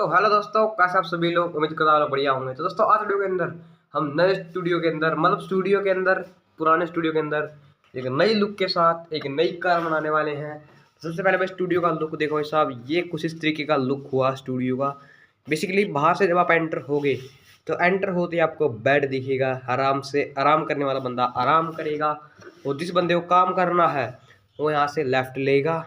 तो हेलो दोस्तों, कैसे आप सभी लोग। उम्मीद करता हूँ बढ़िया होंगे। तो दोस्तों आज वीडियो के अंदर हम नए स्टूडियो के अंदर मतलब स्टूडियो के अंदर पुराने स्टूडियो के अंदर एक नई लुक के साथ एक नई कार बनाने वाले हैं। सबसे पहले भाई स्टूडियो का लुक देखो भाई साहब, ये कुछ इस तरीके का लुक हुआ स्टूडियो का। बेसिकली बाहर से जब आप एंटर होगे तो एंटर होते ही आपको बेड दिखेगा, आराम से आराम करने वाला बंदा आराम करेगा, और जिस बंदे को काम करना है वो यहाँ से लेफ्ट लेगा।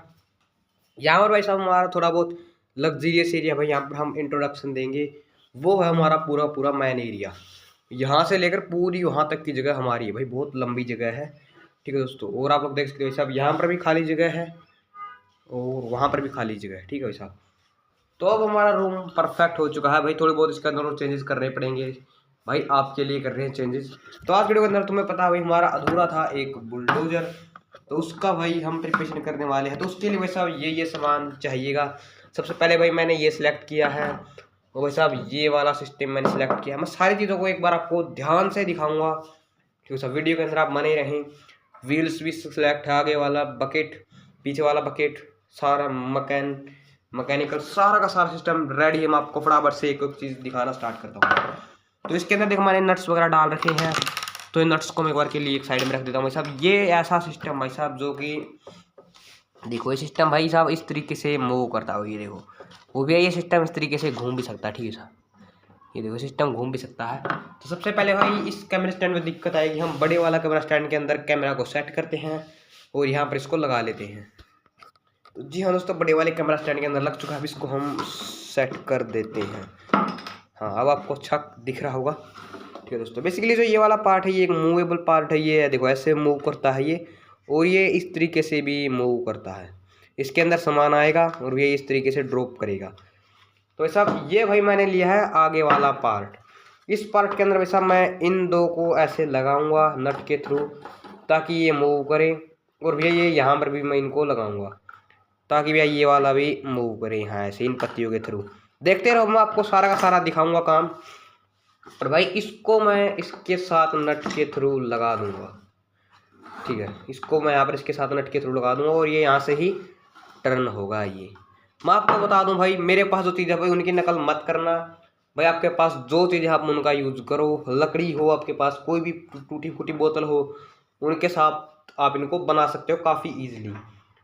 यहाँ पर भाई साहब हमारा थोड़ा बहुत लग्जीरियस एरिया भाई यहाँ पर हम इंट्रोडक्शन देंगे। वो है हमारा पूरा पूरा मैन एरिया, यहाँ से लेकर पूरी वहाँ तक की जगह हमारी है भाई, बहुत लंबी जगह है। ठीक है दोस्तों, और आप लोग देख सकते हो भाई साहब यहाँ पर भी खाली जगह है और वहाँ पर भी खाली जगह है। ठीक है भाई साहब, तो अब हमारा रूम परफेक्ट हो चुका है भाई। थोड़ी बहुत इसके अंदर चेंजेस करने पड़ेंगे भाई, आपके लिए कर रहे हैं चेंजेस। तो आज वीडियो के अंदर तुम्हें पता है भाई हमारा अधूरा था एक बुलडोजर, तो उसका भाई हम प्रिपरेशन करने वाले हैं। तो उसके लिए भाई साहब ये सामान चाहिएगा। सबसे पहले भाई मैंने ये सिलेक्ट किया है, और भाई साहब ये वाला सिस्टम मैंने सिलेक्ट किया है। मैं सारी चीज़ों को एक बार आपको ध्यान से दिखाऊंगा, ठीक है सर। वीडियो के अंदर आप बने रहें। व्हील्स भी सिलेक्ट है, आगे वाला बकेट, पीछे वाला बकेट, सारा मैकेनिकल सारा का सारा सिस्टम रेडी है। मैं आपको फटाफट से एक एक चीज़ दिखाना स्टार्ट करता हूँ। तो इसके अंदर देखो मैंने नट्स वगैरह डाल रखे हैं, तो इन नट्स को मैं एक बार के लिए एक साइड में रख देता हूँ भाई साहब। ये ऐसा सिस्टम भाई साहब जो कि देखो, ये सिस्टम भाई साहब इस तरीके से मूव करता है। ये देखो, वो भी है, ये सिस्टम इस तरीके से घूम भी सकता है। ठीक है साहब, ये देखो सिस्टम घूम भी सकता है। तो सबसे पहले भाई इस कैमरा स्टैंड में दिक्कत आएगी। हम बड़े वाला कैमरा स्टैंड के अंदर कैमरा को सेट करते हैं और यहाँ पर इसको लगा लेते हैं। तो जी हाँ दोस्तों, बड़े वाले कैमरा स्टैंड के अंदर लग चुका है। अब इसको हम सेट कर देते हैं। हाँ, अब आपको अच्छा दिख रहा होगा। ठीक है दोस्तों, बेसिकली जो ये वाला पार्ट है ये एक मूवेबल पार्ट है। ये देखो ऐसे मूव करता है ये, और ये इस तरीके से भी मूव करता है। इसके अंदर सामान आएगा और ये इस तरीके से ड्रॉप करेगा। तो ऐसा ये भाई मैंने लिया है आगे वाला पार्ट। इस पार्ट के अंदर वैसा मैं इन दो को ऐसे लगाऊंगा नट के थ्रू, ताकि ये मूव करे। और भैया ये यहाँ पर भी मैं इनको लगाऊंगा ताकि भैया ये वाला भी मूव करे यहाँ ऐसे इन पत्तियों के थ्रू। देखते रहो, मैं आपको सारा का सारा दिखाऊंगा काम। और भाई इसको मैं इसके साथ नट के थ्रू लगा दूंगा। ठीक है, इसको मैं यहाँ पर इसके साथ नट के थ्रू लगा दूंगा और ये यहाँ से ही टर्न होगा। ये मैं आपको बता दूं भाई, मेरे पास जो चीज़ है भाई उनकी नकल मत करना भाई। आपके पास जो चीज़ है आप उनका यूज़ करो। लकड़ी हो, आपके पास कोई भी टूटी फूटी बोतल हो, उनके साथ आप इनको बना सकते हो काफ़ी ईजिली।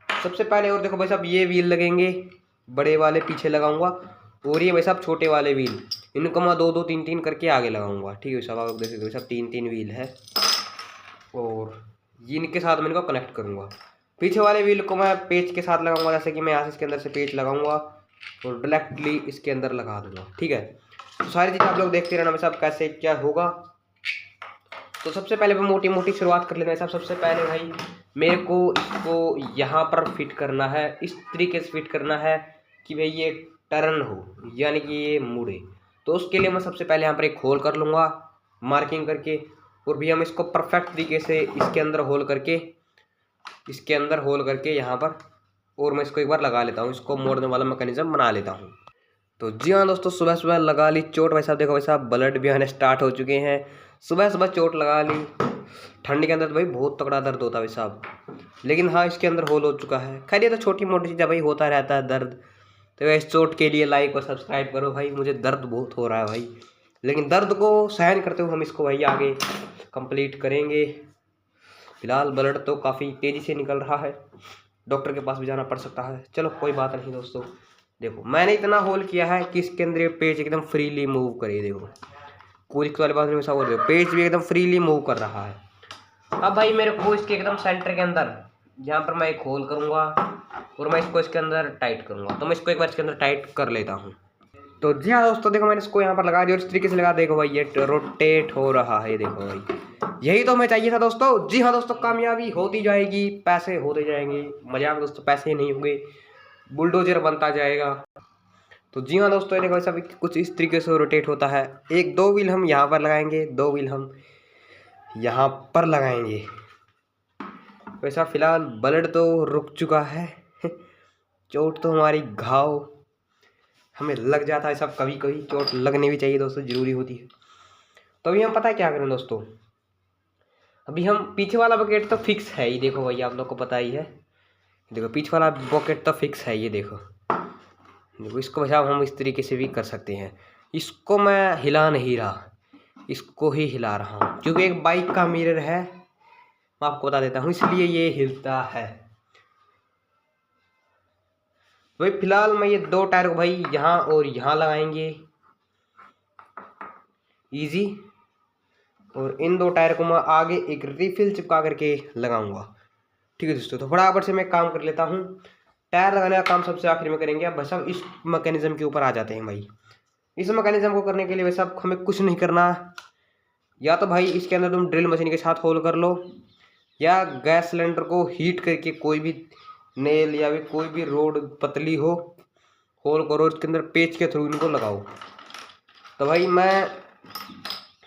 सबसे पहले और देखो भाई साहब ये व्हील लगेंगे, बड़े वाले पीछे लगाऊंगा, और ये भाई साहब छोटे वाले व्हील इनको मैं दो दो तीन तीन करके आगे लगाऊंगा। ठीक है साहब, आप देख सकते हो साहब तीन तीन व्हील है, और इनके साथ मैं इनको कनेक्ट करूँगा। पीछे वाले व्हील को मैं पेच के साथ लगाऊंगा, जैसे कि मैं यहाँ से इसके अंदर से पेच लगाऊंगा और डायरेक्टली इसके अंदर लगा दूंगा। ठीक है, तो सारी चीज़ आप लोग देखते रहना भाई साहब कैसे क्या होगा। तो सबसे पहले मैं मोटी मोटी शुरुआत कर लेना है साहब। सबसे पहले भाई मेरे को इसको यहाँ पर फिट करना है, इस तरीके से फिट करना है कि भाई ये टर्न हो, यानी कि ये मुड़े। तो उसके लिए मैं सबसे पहले यहाँ पर एक होल कर लूँगा मार्किंग करके, और भी हम इसको परफेक्ट तरीके से इसके अंदर होल करके यहाँ पर, और मैं इसको एक बार लगा लेता हूँ, इसको मोड़ने वाला मैकेनिज्म बना लेता हूँ। तो जी हाँ दोस्तों, सुबह सुबह लगा ली चोट भाई साहब। देखो भाई साहब ब्लड भी आने स्टार्ट हो चुके हैं। सुबह सुबह चोट लगा ली। ठंड के अंदर तो भाई बहुत तगड़ा दर्द होता है भाई साहब, लेकिन हाँ इसके अंदर होल हो चुका है। खैर ये तो छोटी मोटी चीज़ भाई, होता रहता है दर्द। तो इस चोट के लिए लाइक और सब्सक्राइब करो भाई, मुझे दर्द बहुत हो रहा है भाई, लेकिन दर्द को सहन करते हुए हम इसको भाई आगे कंप्लीट करेंगे। फिलहाल ब्लड तो काफ़ी तेज़ी से निकल रहा है, डॉक्टर के पास भी जाना पड़ सकता है। चलो कोई बात नहीं दोस्तों। देखो मैंने इतना होल किया है कि इसके अंदर ये पेज एकदम फ्रीली मूव करे। देखो कोई वाली बात नहीं, वो देखो पेज भी एकदम फ्रीली मूव कर रहा है। अब भाई मेरे को इसके एकदम सेंटर के अंदर यहाँ पर मैं एक होल करूँगा और मैं इसको इसके अंदर टाइट करूँगा। तो मैं इसको एक बार इसके अंदर टाइट कर लेता हूँ। तो जी हाँ दोस्तों, देखो मैंने इसको यहाँ पर लगा दिया और इस तरीके से लगा। देखो भाई ये रोटेट हो रहा है, देखो भाई यही तो हमें चाहिए था दोस्तों। जी हाँ दोस्तों, कामयाबी होती जाएगी, पैसे होते जाएंगे। मजाक दोस्तों, पैसे नहीं होंगे, बुलडोजर बनता जाएगा। तो जी हाँ दोस्तों, ये देखो ऐसा कुछ इस तरीके से रोटेट होता है। एक दो व्हील हम यहाँ पर लगाएंगे, दो व्हील हम यहाँ पर लगाएंगे। वैसा फिलहाल ब्लड तो रुक चुका है। चोट तो हमारी घाव हमें लग जाता है सब, कभी कभी चोट लगनी भी चाहिए दोस्तों, ज़रूरी होती है। तो अभी हम पता है क्या करें दोस्तों, अभी हम पीछे वाला बकेट तो फिक्स है ही। देखो भाई आप लोग को पता ही है, देखो पीछे वाला बकेट तो फिक्स है, ये देखो देखो इसको भाई साहब हम इस तरीके से भी कर सकते हैं। इसको मैं हिला नहीं रहा, इसको ही हिला रहा हूँ क्योंकि एक बाइक का मिरर है, मैं आपको बता देता हूँ, इसलिए ये हिलता है। भाई फिलहाल मैं ये दो टायर को भाई यहाँ और यहाँ लगाएंगे इजी, और इन दो टायर को मैं आगे एक रिफिल चिपका करके लगाऊंगा। ठीक है दोस्तों, तो फटाफट से मैं काम कर लेता हूँ। टायर लगाने का काम सबसे आखिर में करेंगे। अब बस अब इस मैकेनिज्म के ऊपर आ जाते हैं भाई। इस मैकेनिज्म को करने के लिए वैसे अब हमें कुछ नहीं करना, या तो भाई इसके अंदर तुम ड्रिल मशीन के साथ होल कर लो, या गैस सिलेंडर को हीट करके कोई भी नेल या भी कोई भी रोड पतली हो होल करो, इसके अंदर पेच के थ्रू इनको लगाओ। तो भाई मैं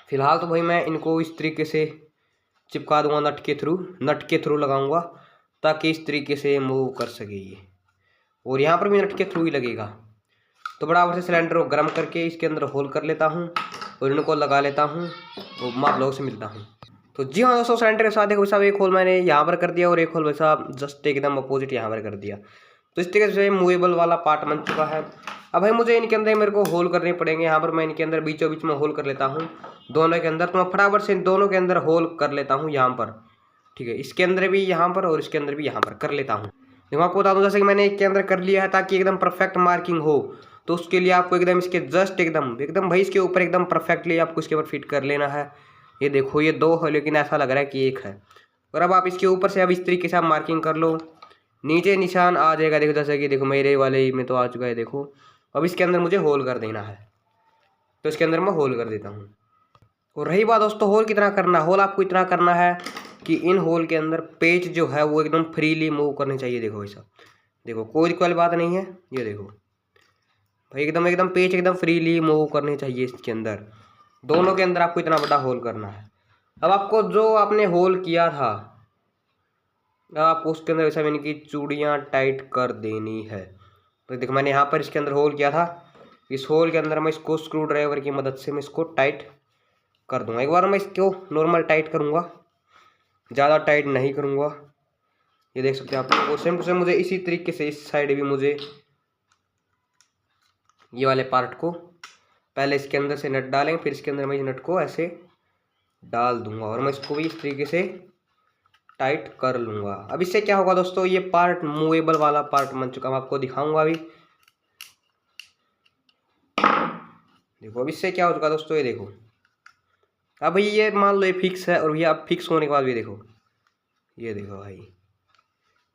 फ़िलहाल तो भाई मैं इनको इस तरीके से चिपका दूंगा, नट के थ्रू लगाऊंगा ताकि इस तरीके से मूव कर सके ये, और यहाँ पर भी नट के थ्रू ही लगेगा। तो बराबर से सिलेंडर को गर्म करके इसके अंदर होल कर लेता हूँ और इनको लगा लेता हूँ और मैं आप लोगों से मिलता हूँ। तो जी हाँ दोस्तों, सिलेंडर के साथ देखो साहब एक होल मैंने यहाँ पर कर दिया और एक होल वैसा जस्ट एकदम अपोजिट यहाँ पर कर दिया। तो इस तरीके से मूवेबल वाला पार्ट बन चुका है। अब भाई मुझे इनके अंदर मेरे को होल करने पड़ेंगे। यहाँ पर मैं इनके अंदर बीचों बीच में होल कर लेता हूँ दोनों के अंदर। तो मैं फटाफट से इन दोनों के अंदर होल कर लेता हूँ यहाँ पर। ठीक है, इसके अंदर भी यहाँ पर और इसके अंदर भी यहाँ पर कर लेता हूँ। देखो आपको बता दूँ, जैसे कि मैंने एक के अंदर कर लिया है ताकि एकदम परफेक्ट मार्किंग हो, तो उसके लिए आपको एकदम इसके जस्ट एकदम भाई इसके ऊपर एकदम परफेक्टली आपको इसके ऊपर फिट कर लेना है। ये देखो ये दो है लेकिन ऐसा लग रहा है कि एक है। और अब आप इसके ऊपर से अब इस तरीके से आप मार्किंग कर लो, नीचे निशान आ जाएगा। देखो जैसे कि देखो मेरे वाले में तो आ चुका है। देखो अब इसके अंदर मुझे होल कर देना है, तो इसके अंदर मैं होल कर देता हूँ। और रही बात दोस्तों होल कितना करना, होल आपको इतना करना है कि इन होल के अंदर पेच जो है वो एकदम फ्रीली मूव करनी चाहिए। देखो ऐसा, देखो कोई वाली बात नहीं है। ये देखो भाई एकदम पेच एकदम फ्रीली मूव करनी चाहिए इसके अंदर। दोनों के अंदर आपको इतना बड़ा होल करना है। अब आपको जो आपने होल किया था, अब आपको उसके अंदर वैसा मैंने की चूड़ियाँ टाइट कर देनी है। तो देखो मैंने यहाँ पर इसके अंदर होल किया था, इस होल के अंदर मैं इसको स्क्रू ड्राइवर की मदद से मैं इसको टाइट कर दूंगा। एक बार मैं इसको नॉर्मल टाइट करूँगा, ज़्यादा टाइट नहीं करूँगा। ये देख सकते हैं आप। और सेम टू सेम मुझे इसी तरीके से इस साइड भी मुझे ये वाले पार्ट को पहले इसके अंदर से नट डालेंगे, फिर इसके अंदर मैं इस नट को ऐसे डाल दूंगा और मैं इसको भी इस तरीके से टाइट कर लूँगा। अब इससे क्या होगा दोस्तों, ये पार्ट मूवेबल वाला पार्ट बन चुका, मैं आपको दिखाऊंगा अभी। देखो अब इससे क्या हो चुका दोस्तों, ये देखो अब भाई ये मान लो ये फिक्स है, और भैया अब फिक्स होने के बाद भी देखो, ये देखो भाई,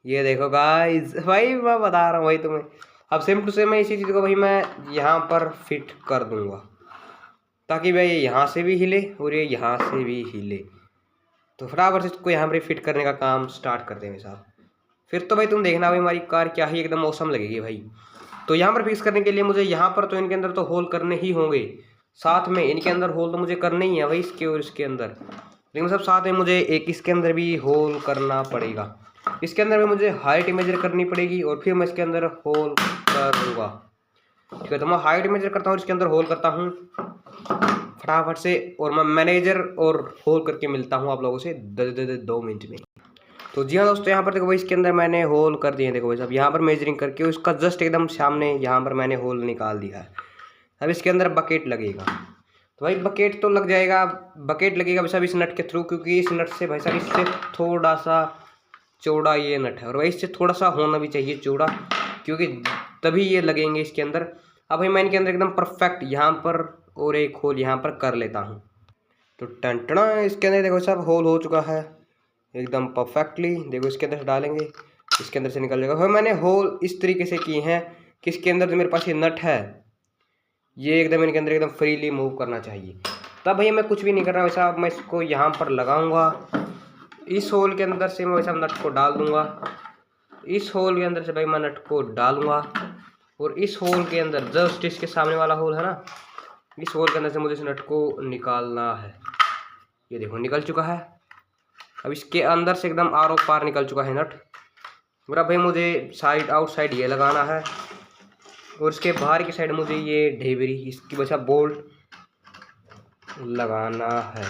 ये देखो गाइस, भाई मैं बता रहा हूँ भाई तुम्हें। अब सेम टू सेम मैं इसी चीज़ को भाई मैं यहाँ पर फिट कर दूंगा ताकि भाई ये यहाँ से भी हिले और ये यहाँ से भी हिले। तो फटाफट से इसको यहाँ पर फिट करने का काम स्टार्ट करते हैं साहब। फिर तो भाई तुम देखना भाई हमारी कार क्या ही एकदम मौसम लगेगी भाई। तो यहाँ पर फिक्स करने के लिए मुझे यहाँ पर तो इनके अंदर तो होल करने ही होंगे, साथ में इनके अंदर होल तो मुझे करने ही है भाई, इसके और इसके अंदर। लेकिन सब साथ में मुझे एक इसके अंदर भी होल करना पड़ेगा। इसके अंदर भी मुझे हाइट मेजर करनी पड़ेगी और फिर मैं इसके अंदर होल करूँगा। ठीक है, तो मैं हाइट मेजर करता हूँ, इसके अंदर होल करता हूँ फटाफट से, और मैं मैनेजर और होल करके मिलता हूँ आप लोगों से 2 मिनट में। तो जी हाँ दोस्तों, यहाँ पर देखो भाई इसके अंदर मैंने होल कर दिए। देखो भाई साहब यहाँ पर मेजरिंग करके उसका जस्ट एकदम सामने यहाँ पर मैंने होल निकाल दिया है। अब इसके अंदर बकेट लगेगा, तो भाई बकेट तो लग जाएगा, बकेट लगेगा भाई साहब इस नट के थ्रू, क्योंकि इस नट से भाई साहब इससे थोड़ा सा चौड़ा ये नट है, और भाई इससे थोड़ा सा होना भी चाहिए चौड़ा, क्योंकि तभी ये लगेंगे इसके अंदर। अब भाई मैं इनके अंदर एकदम परफेक्ट यहाँ पर और एक होल यहाँ पर कर लेता हूँ। तो टंटना इसके अंदर देखो साहब होल हो चुका है एकदम परफेक्टली। देखो इसके अंदर से डालेंगे, इसके अंदर से निकल जाएगा। भाई मैंने होल इस तरीके से किए हैं कि इसके अंदर जो मेरे पास ये नट है ये एकदम इनके अंदर एकदम फ्रीली मूव करना चाहिए। तब भैया मैं कुछ भी नहीं कर रहा वैसा, अब मैं इसको यहाँ पर लगाऊंगा। इस होल के अंदर से मैं वैसा नट को डाल दूंगा, इस होल के अंदर से भाई मैं नट को डालूंगा, और इस होल के अंदर जस्ट इसके सामने वाला होल है ना, इस होल के अंदर से मुझे इस नट को निकालना है। ये देखो निकल चुका है। अब इसके अंदर से एकदम आर पार निकल चुका है नट। और अब भाई मुझे साइड आउटसाइड ये लगाना है, और इसके बाहर की साइड मुझे ये ढेबरी इसकी वजह बोल्ट लगाना है।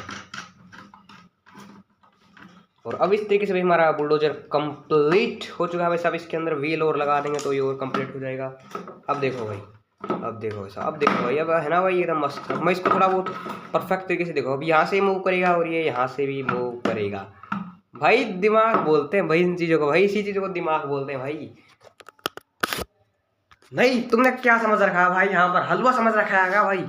और अब इस तरीके से भी हमारा बुलडोजर कंप्लीट हो चुका है भाई साहब। इसके अंदर व्हील और लगा देंगे तो ये और कंप्लीट हो जाएगा। अब देखो भाई, अब देखो ऐसा, अब देखो भाई, अब है ना भाई एकदम मस्त। अब मैं इसको थोड़ा बहुत परफेक्ट तरीके से देखो, अब यहाँ से मूव करेगा और ये यहाँ से भी मूव करेगा। भाई दिमाग बोलते हैं भाई इन चीज़ों को, भाई इसी चीज़ों को दिमाग बोलते हैं भाई। नहीं तुमने क्या समझ रखा है भाई, यहाँ पर हलवा समझ रखा है क्या भाई?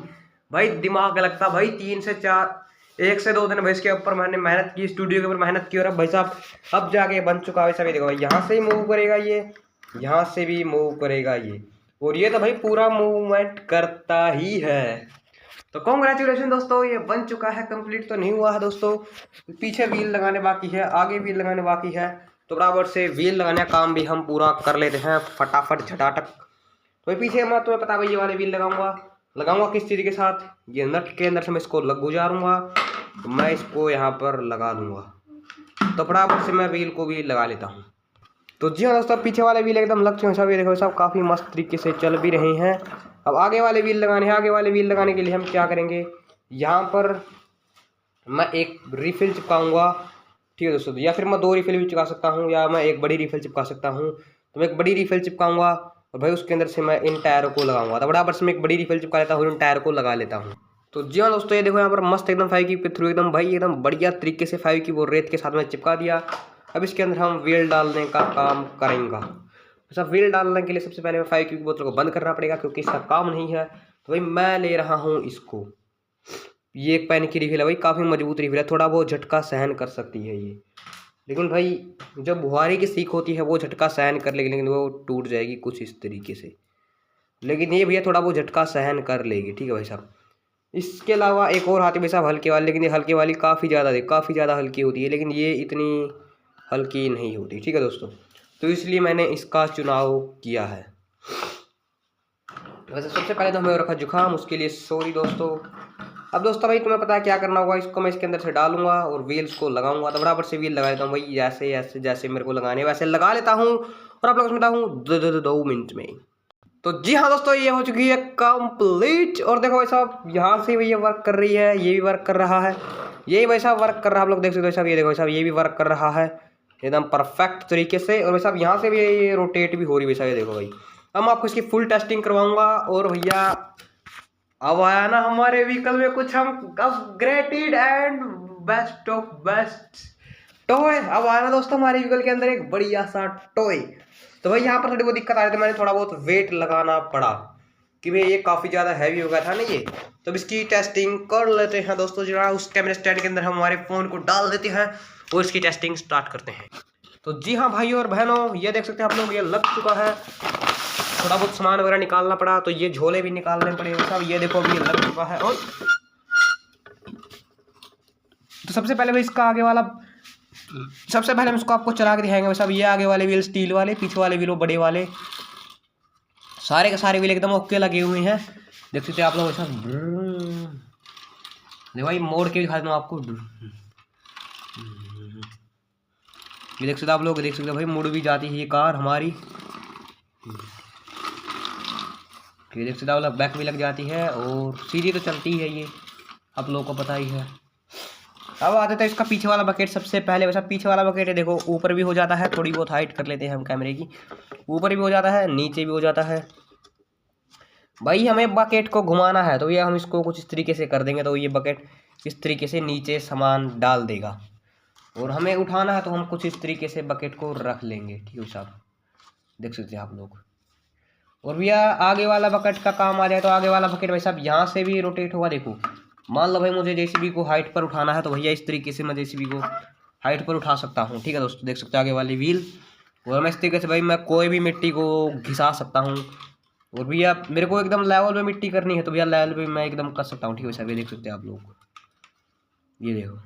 भाई दिमाग लगता भाई 3 से 4, 1 से 2 दिन भाई इसके ऊपर मैंने मेहनत की, स्टूडियो के ऊपर मेहनत की। और अब भाई साहब अब जाके बन चुका है सभी। देखो भाई यहाँ से ही मूव करेगा ये, यहाँ से भी मूव करेगा ये, और ये तो भाई पूरा मूवमेंट करता ही है। तो कॉन्ग्रेचुलेशन दोस्तों, ये बन चुका है। कंप्लीट तो नहीं हुआ है दोस्तों, पीछे व्हील लगाने बाकी है, आगे व्हील लगाने बाकी है। तो बराबर से व्हील लगाने का काम भी हम पूरा कर लेते हैं फटाफट झटाटक। तो पीछे मैं तुम्हें पता भाई ये वाले व्हील लगाऊंगा किस चीज़ के साथ, ये नट के अंदर से मैं इसको गुजारूंगा, तो मैं इसको यहाँ पर लगा दूंगा। तो फटाफट से मैं व्हील को भी लगा लेता हूँ। तो जी हाँ दोस्तों, पीछे वाले व्हील एकदम लग चुके हैं सब। ये देखो सब काफ़ी मस्त तरीके से चल भी रहे हैं। अब आगे वाले व्हील लगाने हैं। आगे वाले व्हील लगाने के लिए हम क्या करेंगे, यहाँ पर मैं एक रिफिल चिपकाऊंगा, ठीक है दोस्तों। या फिर मैं 2 रिफिल भी चिपका सकता हूँ, या मैं एक बड़ी रिफिल चिपका सकता हूँ। तो मैं एक बड़ी रिफिल चिपकाऊंगा और भाई उसके अंदर से मैं इन टायरों को लगाऊंगा। तो बराबर से मैं एक बड़ी रिफिल चिपका लेता हूँ, इन टायर को लगा लेता हूँ। तो जी हाँ दोस्तों, ये देखो यहाँ पर मस्त एकदम 5 की थ्रू एकदम भाई एकदम बढ़िया तरीके से 5 की वो रेत के साथ में चिपका दिया। अब इसके अंदर हम व्हील डालने का काम करेंगे। तो व्हील डालने के लिए सबसे पहले 5 की बोतल को बंद करना पड़ेगा, क्योंकि इसका काम नहीं है। तो भाई मैं ले रहा हूँ इसको, ये एक पेन की रिफिल है भाई, काफ़ी मजबूत रिफिल है, थोड़ा बहुत झटका सहन कर सकती है ये। लेकिन भाई जब बुहारी की सीख होती है वो झटका सहन कर लेगी, लेकिन वो टूट जाएगी कुछ इस तरीके से। लेकिन ये भैया थोड़ा बहुत झटका सहन कर लेगी, ठीक है भाई साहब। इसके अलावा एक और आती है भाई साहब हल्के वाली, लेकिन ये हल्के वाली काफ़ी ज़्यादा हल्की होती है, लेकिन ये इतनी हल्की नहीं होती, ठीक है दोस्तों। तो इसलिए मैंने इसका चुनाव किया है। वैसे सबसे पहले तो हमें रखा जुकाम, उसके लिए सॉरी दोस्तों। अब दोस्तों भाई तुम्हें पता है क्या करना होगा, इसको मैं इसके अंदर से डालूंगा और व्हील्स को लगाऊंगा। तो बराबर से व्हील लगा लेता हूँ भाई, जैसे मेरे को लगाने वैसे लगा लेता हूँ। और आप लोग समझता हूँ 2 मिनट में। तो जी हाँ दोस्तों, ये हो चुकी है कंप्लीट। और देखो भाई साहब यहाँ से भी ये वर्क कर रही है, ये भी वर्क कर रहा है, ये भाई साहब वर्क कर रहा है, आप लोग देख सकते हो भाई साहब। ये देखो भाई साहब, ये भी वर्क कर रहा है एकदम परफेक्ट तरीके से। और भाई साहब यहाँ से भी ये रोटेट भी हो रही है भाई साहब, ये देखो भाई। अब मैं आपको इसकी फुल टेस्टिंग करवाऊंगा। और भैया अब आया ना हमारे व्हीकल में कुछ हम upgraded and best of best toy. अब आया ना दोस्तों हमारे व्हीकल के अंदर एक बढ़िया सा टॉय। तो भाई यहाँ पर थोड़ी बहुत दिक्कत आ रही थी, मैंने थोड़ा बहुत वेट लगाना पड़ा कि भाई ये काफ़ी ज़्यादा हैवी हो गया था ना ये। तो इसकी टेस्टिंग कर लेते हैं दोस्तों। जरा उस कैमरे स्टैंड के अंदर हम हमारे फ़ोन को डाल देते हैं और इसकी टेस्टिंग स्टार्ट करते हैं। तो जी हाँ भाई और बहनों, ये देख सकते हैं आप लोग, ये लग चुका है। थोड़ा बहुत सामान वगैरह निकालना पड़ा, तो ये झोले भी निकालने पड़े सब। ये देखो अभी ये लग चुका है। और तो सबसे पहले भाई इसका आगे वाला, सबसे पहले हम इसको आपको चला के दिखाएंगे साहब। ये आगे वाले व्हील स्टील वाले, पीछे वाले व्हील बड़े वाले, सारे के सारे व्हील एकदम ओके लगे हुए हैं। देख सकते हैं आप लोग। देखो भाई मोड़ के दिखा दूँ आपको, ये देख सकते आप लोग, देख सकते भाई मुड़ भी जाती है ये कार हमारी। ये देख सकते आप लोग, बैक भी लग जाती है और सीधी तो चलती है ये, आप लोगों को पता ही है। अब आते थे इसका पीछे वाला बकेट। सबसे पहले वैसा पीछे वाला बकेट है, देखो ऊपर भी हो जाता है, थोड़ी बहुत हाइट कर लेते हैं हम कैमरे की, ऊपर भी हो जाता है नीचे भी हो जाता है। भाई हमें बकेट को घुमाना है, तो ये हम इसको कुछ इस तरीके से कर देंगे, तो ये बकेट इस तरीके से नीचे सामान डाल देगा। और हमें उठाना है तो हम कुछ इस तरीके से बकेट को रख लेंगे, ठीक है साहब, देख सकते हैं आप लोग। और भैया आगे वाला बकेट का काम आ जाए, तो आगे वाला बकेट भाई साहब यहाँ से भी रोटेट होगा। देखो मान लो भाई मुझे जेसीबी को हाइट पर उठाना है, तो भैया इस तरीके से मैं जेसीबी को हाइट पर उठा सकता हूँ, ठीक है दोस्तों। देख सकते हैं आगे वाली व्हील। और मैं इस तरीके से भाई मैं कोई भी मिट्टी को घिसा सकता हूँ। और भैया मेरे को एकदम लेवल पे मिट्टी करनी है, तो भैया लेवल पे मैं एकदम कर सकता हूँ, ठीक है साहब। ये देख सकते हैं आप लोग, ये देखो,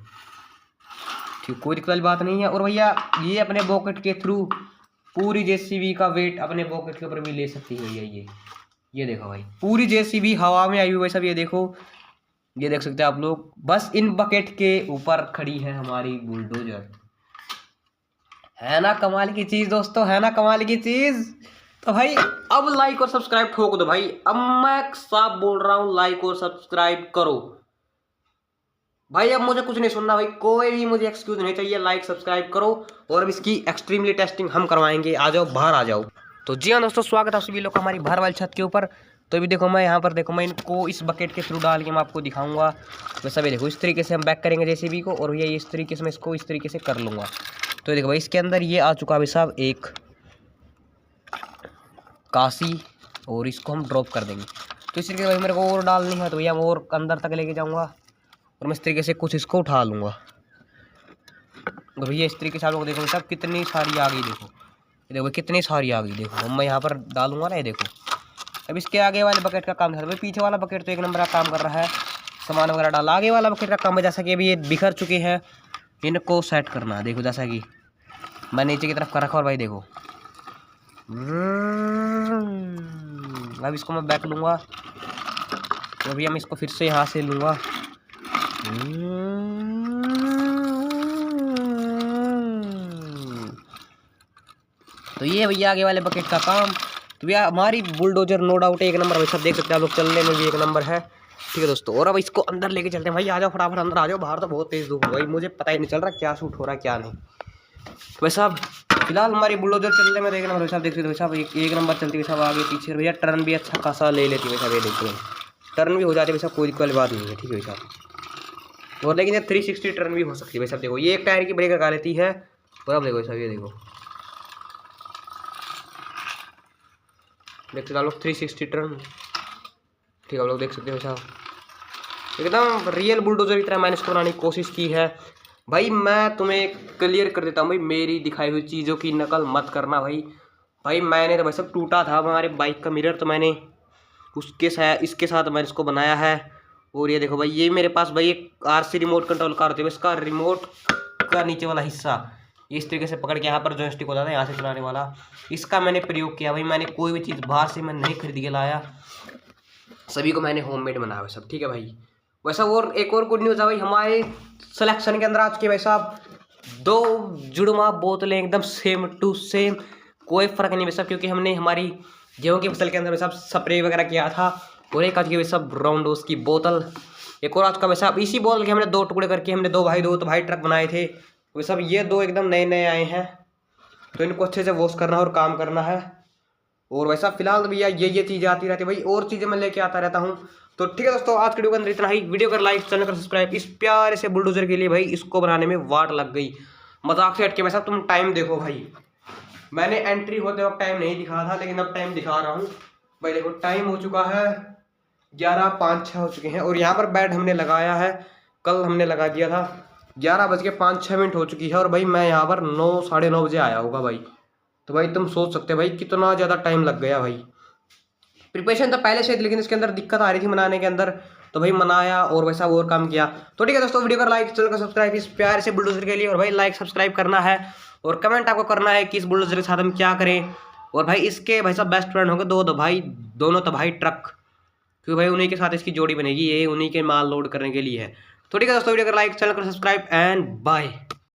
ठीक, कोई दिक्कत वाली बात नहीं है। और भैया ये अपने बकेट के थ्रू पूरी जेसीबी का वेट अपने बकेट के ऊपर भी ले सकती है भैया। ये देखो भाई पूरी जेसीबी हवा में आई हुई है सब। ये देखो, ये देख सकते हैं आप लोग, बस इन बकेट के ऊपर खड़ी है हमारी बुलडोजर। है ना कमाल की चीज दोस्तों, है ना कमाल की चीज। तो भाई अब लाइक और सब्सक्राइब ठोक दो भाई। अब मैं साफ बोल रहा हूँ, लाइक और सब्सक्राइब करो भाई अब मुझे कुछ नहीं सुनना भाई, कोई भी मुझे एक्सक्यूज नहीं चाहिए। लाइक सब्सक्राइब करो और अब इसकी एक्सट्रीमली टेस्टिंग हम करवाएंगे। आ जाओ बाहर आ जाओ। तो जी हाँ दोस्तों, स्वागत है सभी लोग का हमारी बाहर वाली छत के ऊपर। तो अभी देखो मैं यहाँ पर देखो मैं इनको इस बकेट के थ्रू डाल के मैं आपको दिखाऊंगा। तो सभी देखो इस तरीके से हम बैक करेंगे जेसीबी को, और भैया इस तरीके से मैं इसको इस तरीके से कर लूँगा। तो देखो भाई इसके अंदर ये आ चुका भाई साहब एक काशी, और इसको हम ड्रॉप कर देंगे। तो इस तरीके से भाई मेरे को और डालनी है, तो भैया मैं और अंदर तक लेके जाऊँगा और मैं इस तरीके से कुछ इसको उठा लूँगा। तो भैया इस तरीके से आप लोग देखो सब कितनी सारी आ गई, देखो कितनी सारी आ गई। देखो मैं यहाँ पर डालूंगा ना, ये देखो। अब इसके आगे वाले बकेट का काम है भाई, पीछे वाला बकेट तो एक नंबर का काम कर रहा है, सामान वगैरह डाला। आगे वाला बकेट का काम है जैसा कि अभी ये बिखर चुके हैं, इनको सेट करना है। देखो जैसा कि मैं नीचे की तरफ कर रखा और भाई देखो अब इसको मैं बैक लूँगा। तो अभी मैं इसको फिर से यहाँ से लूँगा। तो ये भैया आगे वाले बकेट का काम। तो भैया हमारी बुलडोजर नो डाउट एक नंबर भाई, सब देख सकते हैं आप लोग, चलने में भी एक नंबर है। ठीक है दोस्तों, और अब इसको अंदर लेके चलते हैं। भाई आ जाओ फटाफट अंदर आ जाओ, बाहर तो बहुत तेज़ धूप है भाई, मुझे पता ही नहीं चल रहा क्या शूट हो रहा है क्या नहीं। तो भाई साहब फिलहाल हमारी बुलडोजर चलने में एक नंबर भाई साहब, देख सकते भाई साहब एक नंबर चलती है भाई साहब, आगे पीछे। भैया टर्न भी अच्छा खासा ले लेती है भाई साहब, ये देखते हैं टर्न भी हो जाती है भाई साहब, कोई दिक्कत वाली बात नहीं है। ठीक है भाई साहब, और लेकिन ये 360 टर्न भी हो सकती है भाई साहब। देखो ये एक टायर की ब्रेक लगा लेती है, और अब देखो भाई साहब ये देखो देख सकते आप लोग 360 टर्न। ठीक है आप लोग देख सकते हो साहब, एकदम रियल बुलडोजर की तरह मैंने इसको बनाने की कोशिश की है। भाई मैं तुम्हें क्लियर कर देता हूँ भाई, मेरी दिखाई हुई चीज़ों की नकल मत करना भाई। भाई मैंने तो भाई सब टूटा था हमारे बाइक का मिरर, तो मैंने इसके साथ मैंने इसको बनाया है। और ये देखो भाई ये मेरे पास भाई एक RC रिमोट कंट्रोल कार होती है, इसका रिमोट का नीचे वाला हिस्सा इस तरीके से पकड़ के यहाँ पर जॉयस्टिक होता था यहाँ से चलाने वाला, इसका मैंने प्रयोग किया। भाई मैंने कोई भी चीज़ बाहर से मैं नहीं खरीद के लाया, सभी को मैंने होममेड बनाया हुआ सब। ठीक है भाई, वैसा और एक और गुड न्यूज़ है भाई, हमारे सिलेक्शन के अंदर आज के भाई साहब 2 जुड़वा बोतलें एकदम सेम टू सेम, कोई फ़र्क नहीं भाई साहब, क्योंकि हमने हमारी गेहूँ की फसल के अंदर भाई साहब स्प्रे वगैरह किया था। और एक आज की भाई साहब ब्राउन डोज की बोतल, एक और आज का भाई साहब इसी बोतल के हमने 2 टुकड़े करके हमने 2 भाई ट्रक बनाए थे। वो सब ये 2 एकदम नए नए आए हैं, तो इनको अच्छे से वॉश करना और काम करना है। और वैसा फिलहाल तो भैया ये चीज़ें आती रहती है भाई, और चीज़ें मैं लेके आता रहता हूँ। तो ठीक है दोस्तों, आज के वीडियो के अंदर इतना ही। वीडियो कर लाइक, चैनल कर सब्सक्राइब। इस प्यारे से बुलडोजर के लिए भाई इसको बनाने में वाट लग गई, मजाक से हटके भाई साहब। तुम टाइम देखो भाई, मैंने एंट्री होते वक्त टाइम नहीं दिखा था, लेकिन अब टाइम दिखा रहा हूँ भाई। देखो टाइम हो चुका है 11:05 हो चुके हैं, और यहाँ पर बेड हमने लगाया है, कल हमने लगा दिया था। 11:05 हो चुकी है, और भाई मैं यहाँ पर 9 साढ़े 9 बजे आया होगा भाई। तो भाई तुम सोच सकते हो भाई कितना ज़्यादा टाइम लग गया भाई। प्रिपरेशन तो पहले से थी, लेकिन इसके अंदर दिक्कत आ रही थी बनाने के अंदर, तो भाई मनाया और वैसा और काम किया। तो ठीक है दोस्तों, वीडियो का लाइक, चैनल का सब्सक्राइब इस प्यार से बुलडोजर के लिए। और भाई लाइक सब्सक्राइब करना है, और कमेंट आपको करना है कि इस बुलडोजर के साथ हम क्या करें। और भाई इसके भाई साहब बेस्ट फ्रेंड होंगे दोनों तो भाई ट्रक, क्योंकि भाई उन्हीं के साथ इसकी जोड़ी बनेगी, ये उन्हीं के माल लोड करने के लिए है। तो ठीक है दोस्तों, वीडियो का लाइक, चैनल का सब्सक्राइब एंड बाय।